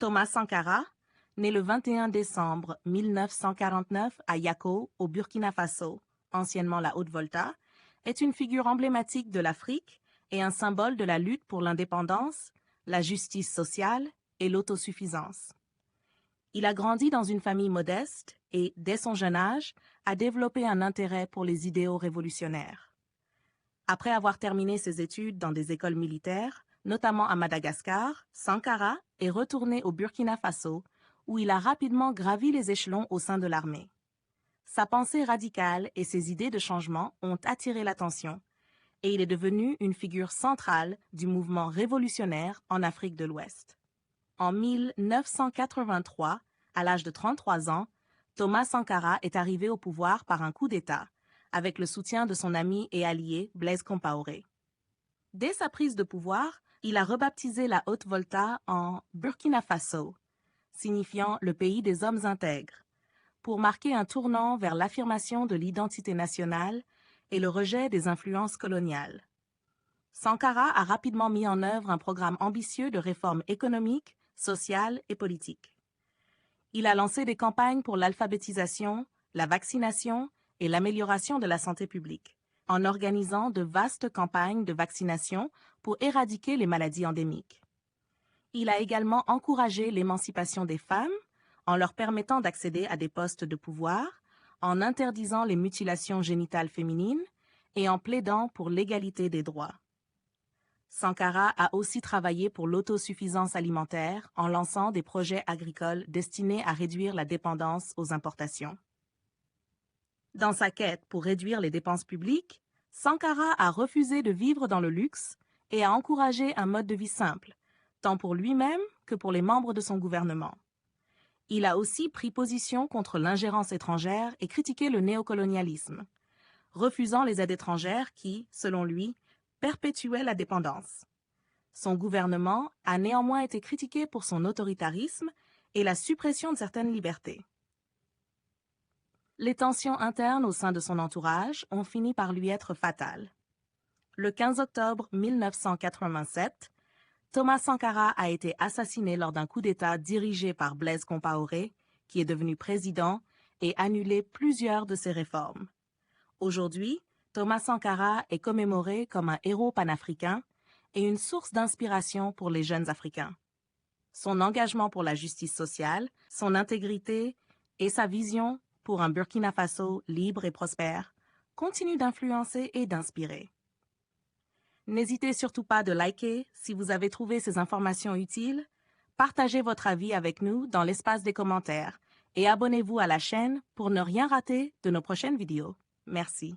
Thomas Sankara, né le 21 décembre 1949 à Yako, au Burkina Faso, anciennement la Haute-Volta, est une figure emblématique de l'Afrique et un symbole de la lutte pour l'indépendance, la justice sociale et l'autosuffisance. Il a grandi dans une famille modeste et, dès son jeune âge, a développé un intérêt pour les idéaux révolutionnaires. Après avoir terminé ses études dans des écoles militaires, notamment à Madagascar, Sankara est retourné au Burkina Faso, où il a rapidement gravi les échelons au sein de l'armée. Sa pensée radicale et ses idées de changement ont attiré l'attention, et il est devenu une figure centrale du mouvement révolutionnaire en Afrique de l'Ouest. En 1983, à l'âge de 33 ans, Thomas Sankara est arrivé au pouvoir par un coup d'État, avec le soutien de son ami et allié Blaise Compaoré. Dès sa prise de pouvoir, il a rebaptisé la Haute-Volta en Burkina Faso, signifiant le pays des hommes intègres, pour marquer un tournant vers l'affirmation de l'identité nationale et le rejet des influences coloniales. Sankara a rapidement mis en œuvre un programme ambitieux de réformes économiques, sociales et politiques. Il a lancé des campagnes pour l'alphabétisation, la vaccination et l'amélioration de la santé publique, en organisant de vastes campagnes de vaccination pour éradiquer les maladies endémiques. Il a également encouragé l'émancipation des femmes en leur permettant d'accéder à des postes de pouvoir, en interdisant les mutilations génitales féminines et en plaidant pour l'égalité des droits. Sankara a aussi travaillé pour l'autosuffisance alimentaire en lançant des projets agricoles destinés à réduire la dépendance aux importations. Dans sa quête pour réduire les dépenses publiques, Sankara a refusé de vivre dans le luxe et a encouragé un mode de vie simple, tant pour lui-même que pour les membres de son gouvernement. Il a aussi pris position contre l'ingérence étrangère et critiqué le néocolonialisme, refusant les aides étrangères qui, selon lui, perpétuaient la dépendance. Son gouvernement a néanmoins été critiqué pour son autoritarisme et la suppression de certaines libertés. Les tensions internes au sein de son entourage ont fini par lui être fatales. Le 15 octobre 1987, Thomas Sankara a été assassiné lors d'un coup d'État dirigé par Blaise Compaoré, qui est devenu président et annulé plusieurs de ses réformes. Aujourd'hui, Thomas Sankara est commémoré comme un héros panafricain et une source d'inspiration pour les jeunes Africains. Son engagement pour la justice sociale, son intégrité et sa vision pour un Burkina Faso libre et prospère continuent d'influencer et d'inspirer. N'hésitez surtout pas de liker si vous avez trouvé ces informations utiles, partagez votre avis avec nous dans l'espace des commentaires et abonnez-vous à la chaîne pour ne rien rater de nos prochaines vidéos. Merci.